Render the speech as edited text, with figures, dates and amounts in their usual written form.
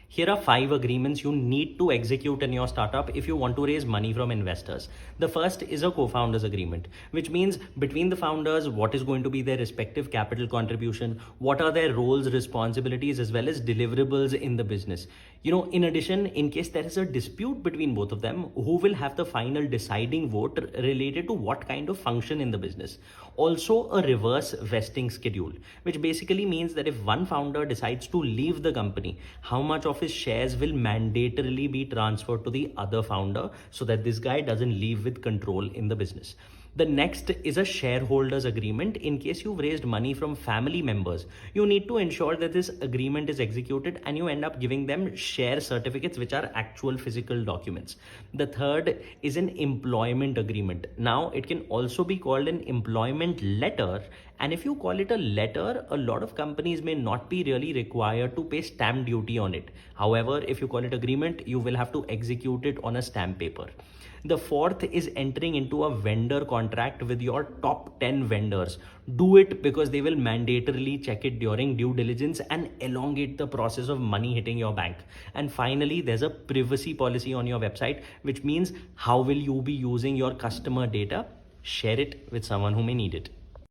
Here are 5 agreements you need to execute in your startup if you want to raise money from investors. The first is a co-founders agreement, which means between the founders, what is going to be their respective capital contribution, what are their roles, responsibilities, as well as deliverables in the business. In addition, in case there is a dispute between both of them, who will have the final deciding vote related to what kind of function in the business. Also, a reverse vesting schedule, which basically means that if one founder decides to leave the company, how much of his shares will mandatorily be transferred to the other founder so that this guy doesn't leave with control in the business. The next is a shareholders agreement. In case you've raised money from family members, you need to ensure that this agreement is executed and you end up giving them share certificates, which are actual physical documents. The third is an employment agreement. Now, it can also be called an employment letter. And if you call it a letter, a lot of companies may not be really required to pay stamp duty on it. However, if you call it agreement, you will have to execute it on a stamp paper. The fourth is entering into a vendor contract with your top 10 vendors. Do it because they will mandatorily check it during due diligence and elongate the process of money hitting your bank. And finally, there's a privacy policy on your website, which means how will you be using your customer data? Share it with someone who may need it.